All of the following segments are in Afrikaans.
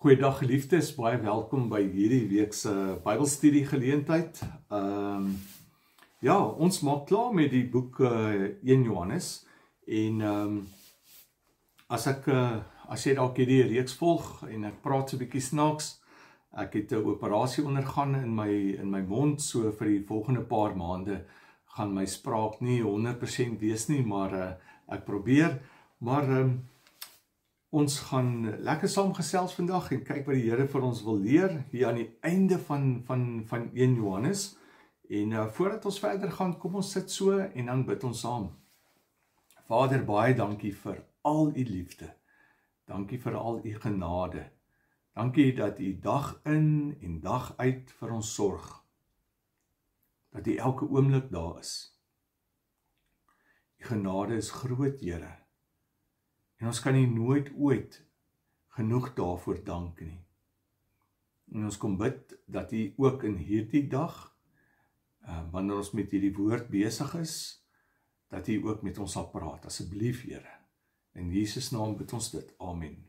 Goeiedag geliefdes, baie welkom by hierdie week se Bybelstudie geleentheid. Ja, ons maak klaar met die boek 1 Johannes en as jy dalk hierdie reeks volg en ek praat so 'n bietjie snaaks, ek het 'n operasie ondergaan in my mond, so vir die volgende paar maande gaan my spraak nie 100% wees nie, maar ek probeer, maar ons gaan lekker saam gesels vandag en kyk wat die Here vir ons wil leer hier aan die einde van 1 Johannes. En voordat ons verder gaan, kom ons sit so en dan bid ons saam. Vader, baie dankie vir al u liefde. Dankie vir al u genade. Dankie dat u dag in en dag uit vir ons sorg. Dat u elke oomblik daar is. U genade is groot, Here. En ons kan nie nooit ooit genoeg daarvoor dank nie. En ons kom bid dat u ook in hierdie dag, wanneer ons met hierdie woord besig is, dat u ook met ons sal praat, asseblief Here. In Jesus naam bid ons dit, amen.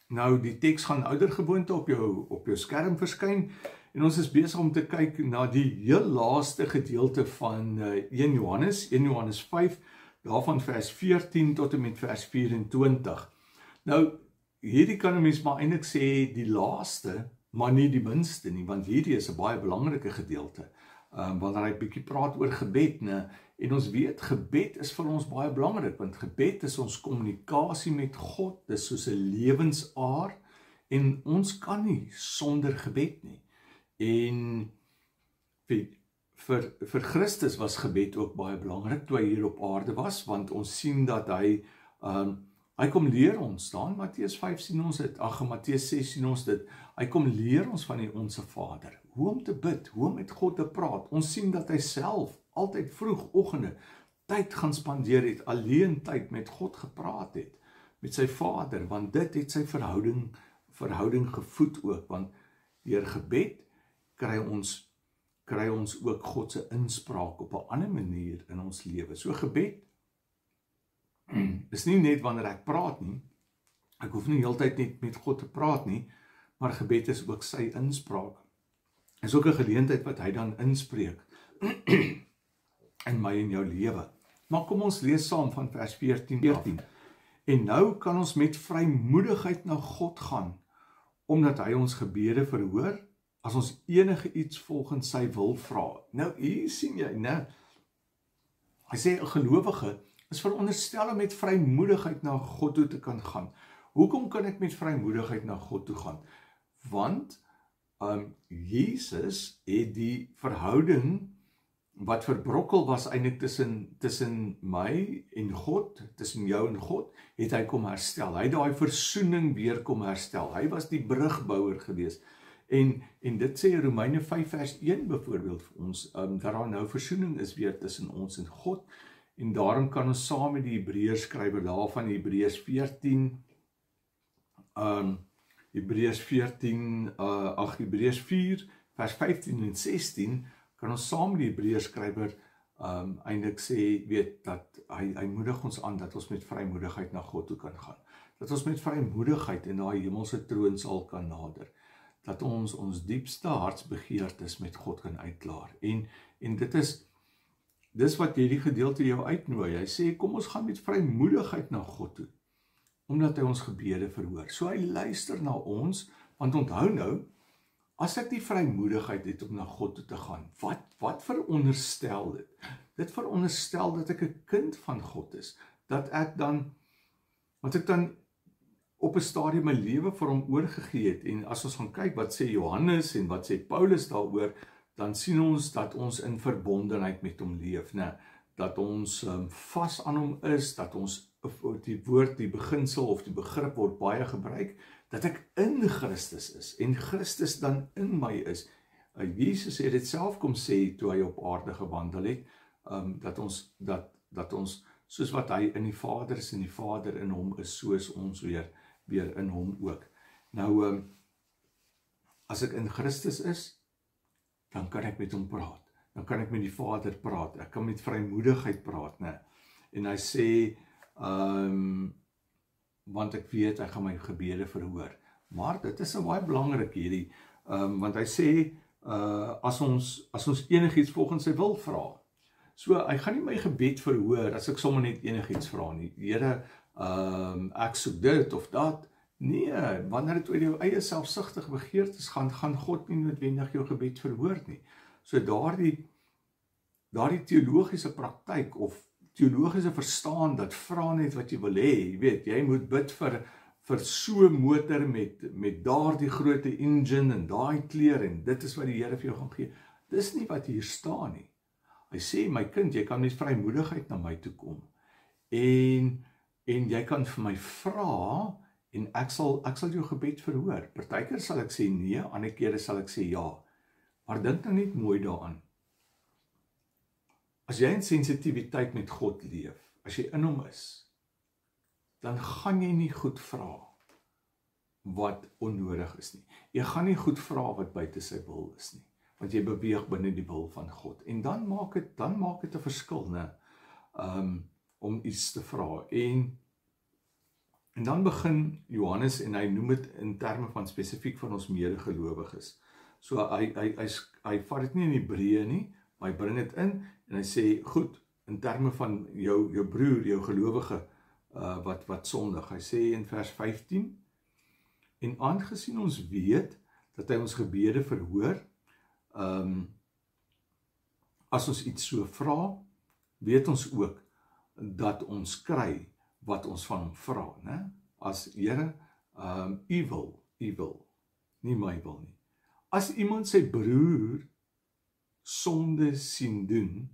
Nou, die teks gaan oudergewoonte op jou skerm verskyn, en ons is besig om te kyk na die heel laaste gedeelte van 1 Johannes 5, daarvan vers 14 tot en met vers 24. Nou, hierdie kan 'n mens maar eintlik sê die laaste, maar nie die minste nie, want hierdie is 'n baie belangrike gedeelte, wanneer hy bietjie praat oor gebed, né? En ons weet, gebed is vir ons baie belangrik, want gebed is ons kommunikasie met God, dis soos 'n lewensaar, en ons kan nie sonder gebed nie. En vir Christus was gebed ook baie belangrik toe hy hier op aarde was, want ons sien dat hy kom leer ons, dan Matteus 5 sien ons dit, Matteus 6 sien ons dit, hy kom leer ons van die Onse Vader, hoe om te bid, hoe om met God te praat. Ons sien dat hy self altyd vroegoggende tyd gaan spandeer het, alleen tyd met God gepraat het, met sy Vader, want dit het sy verhouding gevoed ook, want deur gebed kry ons ook God se inspraak op 'n ander manier in ons lewe. So gebed is nie net wanneer ek praat nie, ek hoef nie heeltyd net met God te praat nie, maar gebed is ook sy inspraak. Is ook 'n geleentheid wat hy dan inspreek in my en jou lewe. Maar kom ons lees saam van vers 14. En nou kan ons met vrymoedigheid na God gaan, omdat hy ons gebede verhoor, as ons enige iets volgens sy wil vra. Nou, hier sien jy, né? Hy sê, 'n gelowige is veronderstel om met vrymoedigheid na God toe te kan gaan. Hoekom kan ek met vrymoedigheid na God toe gaan? Want Jesus het die verhouding wat verbrokkel was eintlik tussen my en God, tussen jou en God, het hy kom herstel. Hy het daai versoening weer kom herstel. Hy was die brugbouer gewees. En dit sê Romeine 5 vers 1 byvoorbeeld vir ons, dat daar nou versoening is weer tussen ons en God, en daarom kan ons saam met die Hebreërs skrywer daarvan, Hebreërs 4 vers 15 en 16, kan ons saam met die Hebreërs skrywer eintlik sê, weet, dat hy moedig ons aan, dat ons met vrymoedigheid na God toe kan gaan, dat ons met vrymoedigheid in daai hemelse troon sal kan nader, dat ons diepste hartsbegeertes met God kan uitklaar. En dis wat hierdie gedeelte jou uitnooi. Hy sê, kom ons gaan met vrymoedigheid na God toe, omdat hy ons gebede verhoor. So hy luister na ons, want onthou nou, as ek die vrymoedigheid het om na God toe te gaan, wat veronderstel dit? Dit veronderstel dat ek 'n kind van God is, dat ek dan op 'n stadium my lewe vir hom oorgegee het, en as ons gaan kyk wat sê Johannes en wat sê Paulus daaroor, dan sien ons dat ons in verbondenheid met hom leef, né? Dat ons vas aan hom is, dat ons, die woord, die beginsel of die begrip word baie gebruik, dat ek in Christus is, en Christus dan in my is. Jesus het dit self kom sê, toe hy op aarde gewandel het, dat ons, soos wat hy in die Vader is, en die Vader in hom is, so is ons weer in hom ook. Nou, as ek in Christus is, dan kan ek met hom praat, dan kan ek met die Vader praat, ek kan met vrymoedigheid praat, né? En hy sê, want ek weet, hy gaan my gebede verhoor. Maar dit is baie belangrik hierdie, want hy sê, as ons enigiets volgens sy wil vra. So, hy gaan nie my gebed verhoor as ek sommer net enigiets vra nie. Here, ek soek dit of dat. Nee, wanneer dit oor jou eie selfsugtige begeertes gaan God nie noodwendig jou gebed verhoor nie. So daardie teologiese praktyk of teologiese verstaan dat vra net wat jy wil hê, jy weet, jy moet bid vir so 'n motor met daardie groote engine en daai kleur en dit is wat die Here vir jou gaan gee. Dis nie wat hier staan nie. Hy sê, my kind, jy kan met vrymoedigheid na my toe kom en jy kan vir my vra en ek sal jou gebed verhoor. Partykeer sal ek sê nee, ander kere sal ek sê ja. Maar dink nou net mooi daaraan. As jy in sensitiwiteit met God leef, as jy in hom is, dan gaan jy nie goed vra wat onnodig is nie. Jy gaan nie goed vra wat buite sy wil is nie, want jy beweeg binne die wil van God. En dan maak dit 'n verskil, né? Om iets te vra. En dan begin Johannes en hy noem dit in terme van spesifiek van ons medegelowiges. So hy vat dit nie in Hebreë nie, maar hy bring dit in en hy sê, goed, in terme van jou broer, jou gelowige, wat sondig. Hy sê in vers 15, en aangesien ons weet dat hy ons gebede verhoor, as ons iets so vra, weet ons ook dat ons kry wat ons van hom vra, né? As Here, u wil, nie my wil nie. As iemand sy broer sonde sien doen,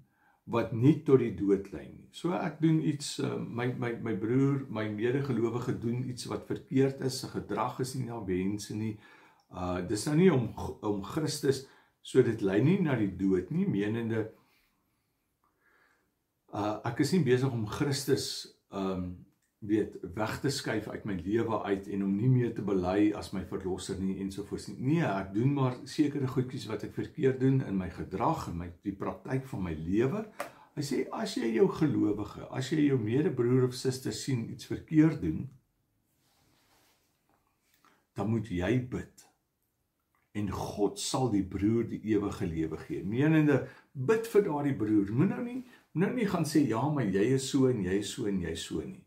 wat nie tot die dood lei nie. So ek doen iets, my broer, my medegelowige doen iets wat verkeerd is, sy gedrag is nie na wense nie, dis nou nie om Christus, so dit lei nie na die dood nie, menende, ek is nie besig om Christus, weg te skuif uit my lewe uit en om nie meer te bely as my verlosser nie ensovoorts nie. Nee, ek doen maar sekere goedjies wat ek verkeerd doen in my gedrag en die praktyk van my lewe. Hy sê, as jy jou gelowige, as jy jou medebroer of suster sien iets verkeerd doen, dan moet jy bid. En God sal die broer die ewige lewe gee. Menende, bid vir daardie broer. Moet nou nie gaan sê, ja, maar jy is so en jy is so en jy is so nie.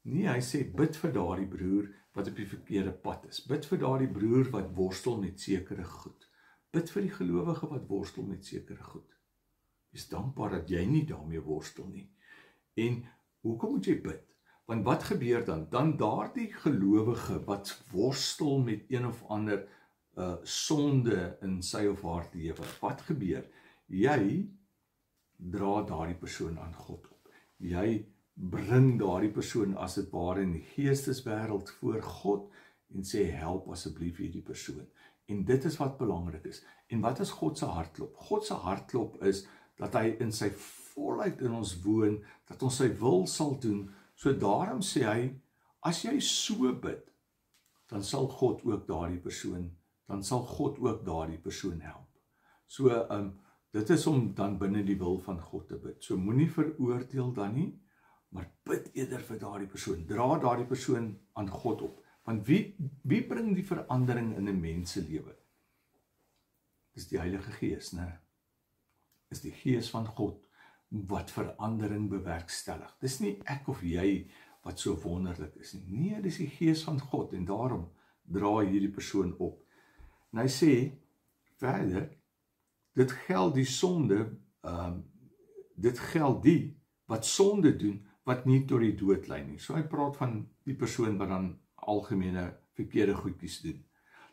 Nee, hy sê, bid vir daardie broer wat op die verkeerde pad is. Bid vir daardie broer wat worstel met sekere goed. Bid vir die gelowige wat worstel met sekere goed. Wees dankbaar dat jy nie daarmee worstel nie. En hoekom moet jy bid? Want wat gebeur dan? Dan daardie gelowige wat worstel met een of ander sonde in sy of haar lewe. Wat gebeur? Jy dra daardie persoon aan God op. Jy bring daardie persoon as dit ware in die geesteswêreld voor God en sê, help asseblief hierdie persoon. En dit is wat belangrik is. En wat is God se hartklop? God se hartklop is dat hy in sy volheid in ons woon, dat ons sy wil sal doen. So daarom sê hy, as jy so bid, dan sal God ook daardie persoon help. So dit is om dan binne die wil van God te bid. So moenie veroordeel dan nie, maar bid eerder vir daardie persoon. Dra daardie persoon aan God op. Want wie bring die verandering in 'n mens se lewe? Dis die Heilige Gees, né? Is die Gees van God wat verandering bewerkstellig. Dis nie ek of jy wat so wonderlik is nie. Nee, dis die Gees van God en daarom dra hierdie persoon op. En hy sê verder, dit geld die sonde, dit geld die wat sonde doen, wat nie tot die dood lei nie. So hy praat van die persoon wat dan algemene verkeerde goedjies doen.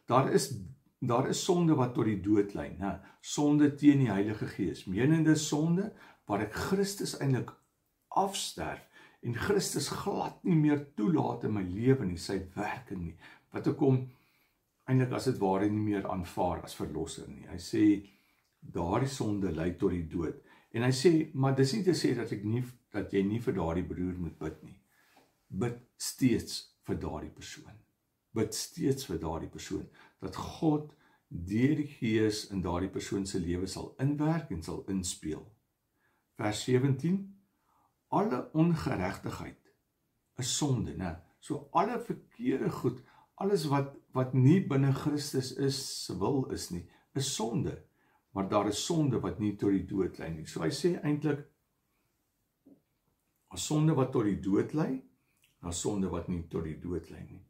Daar is sonde wat tot die dood lei, né? Sonde teen die Heilige Gees. Menende sonde waar ek Christus eintlik afsterf en Christus glad nie meer toelaat in my lewe nie, sy werking nie. Wat ek hom eintlik as dit ware nie meer aanvaar as verlosser nie. Hy sê daardie sonde lei tot die dood. En hy sê, maar dis nie te sê dat jy nie vir daardie broer moet bid nie. Bid steeds vir daardie persoon. Bid steeds vir daardie persoon. Dat God deur die Gees in daardie persoon se lewe sal inwerk en sal inspeel. Vers 17. Alle ongeregtigheid is sonde, né? So alle verkeerde goed, alles wat nie binne Christus se wil is nie, is sonde. Maar daar is sonde wat nie tot die dood lei nie. So hy sê eintlik, as sonde wat tot die dood lei, as sonde wat nie tot die dood lei nie.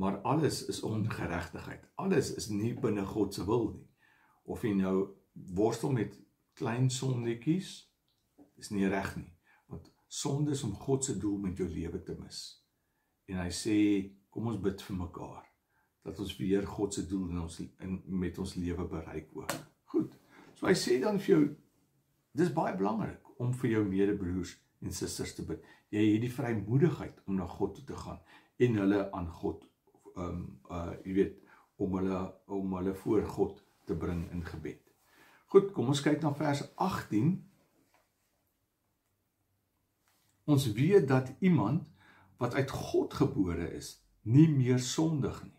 Maar alles is ongeregtigheid. Alles is nie binne God se wil nie. Of jy nou worstel met klein sondetjies, is nie reg nie. Want sonde is om God se doel met jou lewe te mis. En hy sê, kom ons bid vir mekaar, dat ons weer God se doel met ons lewe bereik ook. Goed, so hy sê dan vir jou, dis baie belangrik om vir jou medebroers en susters te bid. Jy het die vrymoedigheid om na God toe te gaan en hulle aan God, jy weet, om hulle voor God te bring in gebed. Goed, kom ons kyk na vers 18. Ons weet dat iemand wat uit God gebore is, nie meer sondig nie.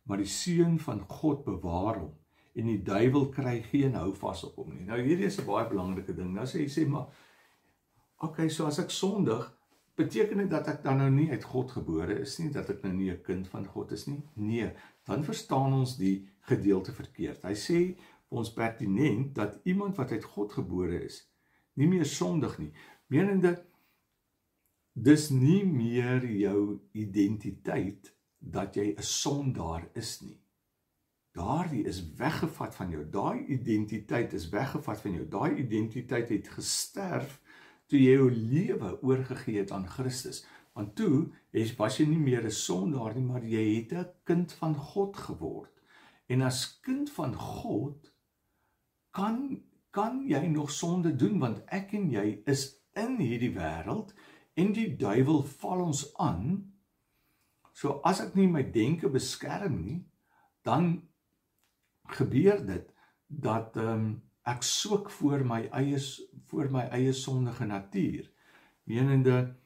Maar die seun van God bewaar hom, en die duiwel kry geen houvas op hom nie. Nou hierdie is 'n baie belangrike ding. Nou sê, maar, okay, so as ek sondig, beteken dit dat ek dan nou nie uit God gebore is nie, dat ek nou nie 'n kind van God is nie? Nee, dan verstaan ons die gedeelte verkeerd. Hy sê vir ons pertinent, dat iemand wat uit God gebore is, nie meer sondig nie. Menende, dis nie meer jou identiteit, dat jy 'n sondaar is nie. Daardie is weggevat van jou, daai identiteit is weggevat van jou, daai identiteit het gesterf, toe jy jou lewe oorgegee het aan Christus. Want toe was jy nie meer 'n sondaar nie, maar jy het 'n kind van God geword. En as kind van God, kan jy nog sonde doen, want ek en jy is in hierdie wêreld, en die duiwel val ons aan. So as ek nie my denke beskerm nie, dan gebeur dit, dat ek soek voor my eie sondige natuur, menende,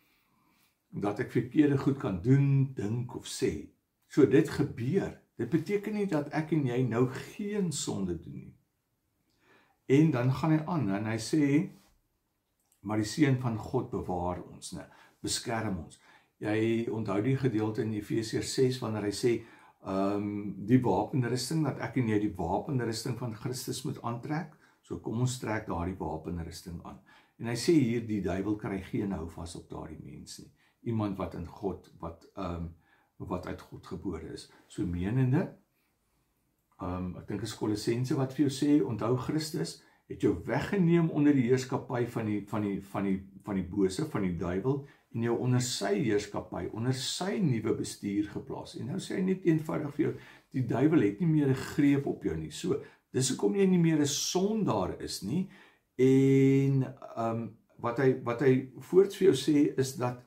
dat ek verkeerde goed kan doen, dink of sê. So dit gebeur, dit beteken nie dat ek en jy nou geen sonde doen nie. En dan gaan hy aan, en hy sê, maar die seun van God bewaar ons, beskerm ons. Jy onthou die gedeelte in Efesiërs 6, wanneer hy sê, die wapenrusting, dat ek en jy die wapenrusting van Christus moet aantrek, so kom ons trek daardie wapenrusting aan. En hy sê hier, die duiwel kry geen houvas op daardie mens nie. Iemand wat in God, wat uit God gebore is. So menende, ek dink is Kolossense wat vir jou sê, onthou Christus het jou weggeneem onder die heerskappy van die bose, van die duiwel, en jou onder sy heerskappy, onder sy nuwe bestuur geplaas. En nou sê hy net eenvoudig vir jou, die duiwel het nie meer 'n greep op jou nie. So, dis hoekom jy nie meer 'n sondaar is nie. En wat hy voorts vir jou sê, is dat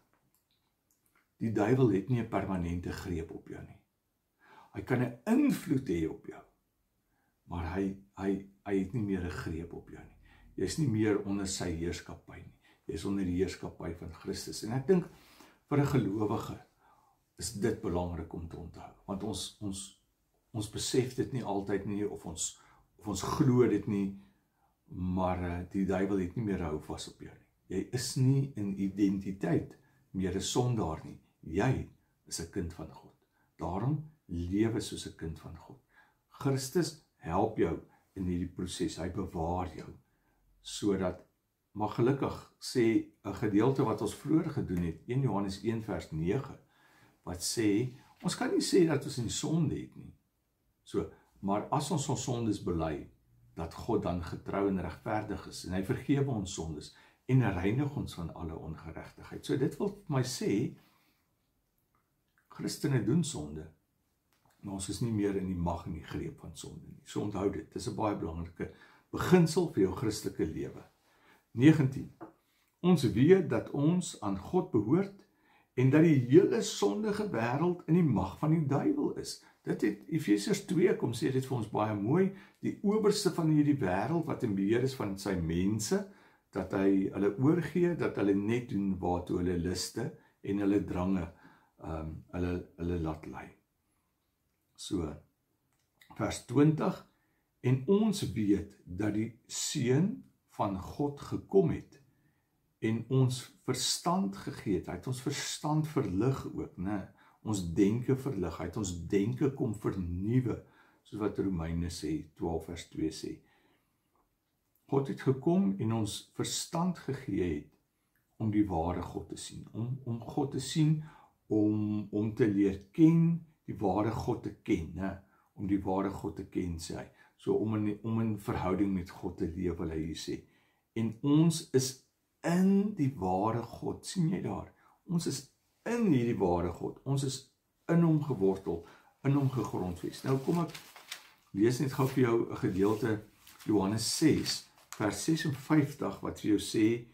die duiwel het nie 'n permanente greep op jou nie. Hy kan 'n invloed hê op jou, maar hy het nie meer 'n greep op jou nie. Jy is nie meer onder sy heerskappy nie. Jy is onder die heerskappy van Christus. En ek dink, vir 'n gelowige, is dit belangrik om te onthou. Want ons besef dit nie altyd nie, of ons glo dit nie, maar die duiwel het nie meer houvas op jou nie. Jy is nie in identiteit meer 'n sondaar nie. Jy is 'n kind van God. Daarom lewe soos 'n kind van God. Christus help jou in hierdie proses. Hy bewaar jou, sodat, maar gelukkig sê 'n gedeelte wat ons vroeër gedoen het, 1 Johannes 1 vers 9, wat sê, ons kan nie sê dat ons nie sonde het nie. So, maar as ons sondes bely, dat God dan getrou en regverdig is, en hy vergewe ons sondes, en reinig ons van alle ongeregtigheid. So dit wil vir my sê, Christene doen sonde, maar ons is nie meer in die mag en die greep van sonde nie. So onthou dit, dit is 'n baie belangrike beginsel vir jou Christelike lewe. 19. Ons weet dat ons aan God behoort, en dat die hele sondige wêreld in die mag van die duiwel is. Dit het Efesiërs 2 kom sê dit vir ons baie mooi, die owerste van hierdie wêreld, wat in beheer is van sy mense, dat hy hulle oorgee, dat hulle net doen waartoe hulle liste, en hulle drange, hulle laat lei. So, vers 20, en ons weet dat die seun van God gekom het, en ons verstand gegee het, hy het ons verstand verlig ook, né? ons denke verlig, hy het ons denke kom vernuwe, soos wat Romeine sê, 12 vers 2 sê. God het gekom en ons verstand gegee het om die ware God te sien, om God te sien, om te leer ken, die ware God te ken, ne? Om die ware God te ken, sê hy. So om in verhouding met God te leef, wil hy hier sê. En ons is in die ware God, sien jy daar? Ons is in hierdie ware God, ons is in hom gewortel, in hom gegrondves. Nou kom ek, lees net gou vir jou 'n gedeelte, Johannes 6, vers 56, wat vir jou sê,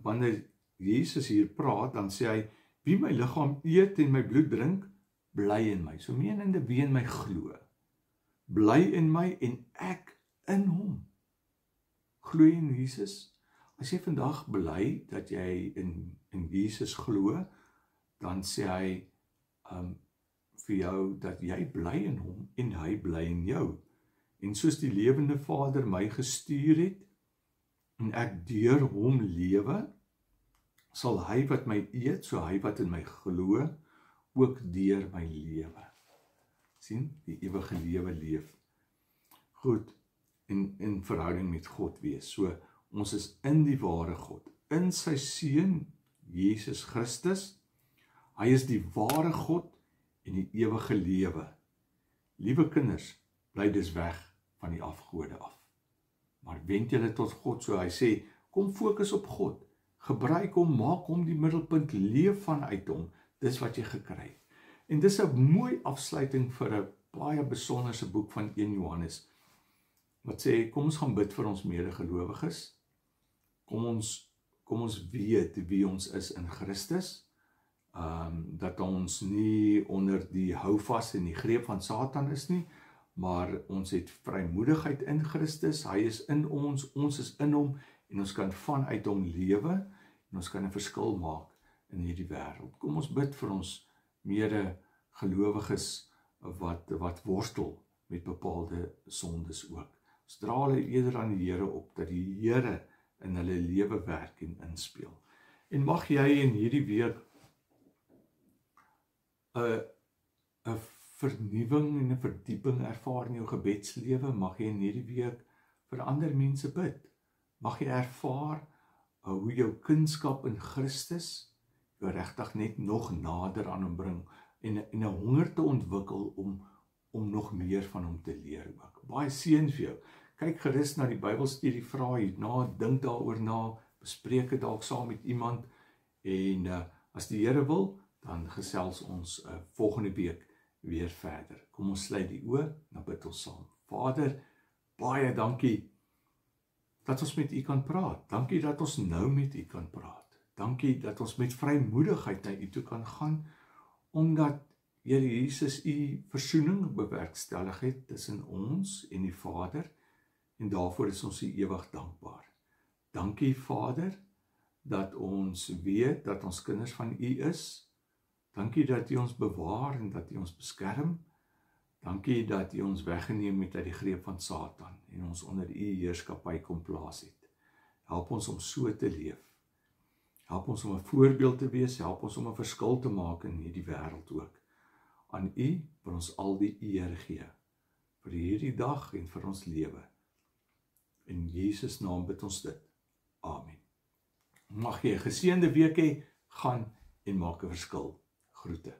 wanneer Jesus hier praat, dan sê hy, wie my liggaam eet en my bloed drink, bly in my. So menende wie in my glo, bly in my en ek in hom. Glo in Jesus? As jy vandag bely dat jy in Jesus glo, dan sê hy vir jou dat jy bly in hom en hy bly in jou. En soos die lewende Vader my gestuur het en ek deur hom lewe, sal hy wat my eet, so hy wat in my glo, ook deur my lewe. Sien, die ewige lewe leef. Goed, in verhouding met God wees. So, ons is in die ware God, in sy Seun, Jesus Christus. Hy is die ware God en die ewige lewe. Liewe kinders, bly dus weg van die afgode af. Maar wend julle tot God, so hy sê, kom fokus op God, gebruik hom, maak hom die middelpunt, leef vanuit hom, dis wat jy gekry het. En dis 'n mooi afsluiting vir 'n baie besonderse boek van 1 Johannes, wat sê, kom ons gaan bid vir ons medegelowiges, kom ons weet wie ons is in Christus, dat ons nie onder die houvas en die greep van Satan is nie, maar ons het vrymoedigheid in Christus, hy is in ons is in hom, en ons kan vanuit hom lewe, en ons kan 'n verskil maak in hierdie wêreld. Kom ons bid vir ons medegelowiges wat worstel met bepaalde sondes ook. Ons dra hulle eerder aan die Here op, dat die Here in hulle lewe werk en inspeel. En mag jy in hierdie week 'n vernuwing en 'n verdieping ervaar in jou gebedslewe, mag jy in hierdie week vir ander mense bid. Mag jy ervaar hoe jou kunskap in Christus jou regtig net nog nader aan hom bring en 'n honger te ontwikkel om nog meer van hom te leer ook. Baie seën vir jou. Kyk gerus na die Bybelstudie, vra hierna, dink daaroor na, bespreek dit dalk saam met iemand en as die Here wil, dan gesels ons volgende week weer verder. Kom ons sluit die oë, dan bid ons saam. Vader, baie dankie dat ons met U kan praat. Dankie dat ons nou met U kan praat. Dankie dat ons met vrymoedigheid na U toe kan gaan, omdat Here Jesus U versoening bewerkstellig het tussen ons en die Vader, en daarvoor is ons U ewig dankbaar. Dankie Vader, dat ons weet dat ons kinders van U is. Dankie dat U ons bewaar en dat U ons beskerm. Dankie dat U ons weggeneem het uit die greep van Satan en ons onder U heerskappy kom plaas het. Help ons om so te leef. Help ons om 'n voorbeeld te wees, help ons om 'n verskil te maak in hierdie wêreld ook. Aan U wil ons al die eer gee vir hierdie dag en vir ons lewe. In Jesus naam bid ons dit. Amen. Mag jy 'n geseënde week hê, gaan en maak 'n verskil. Groete.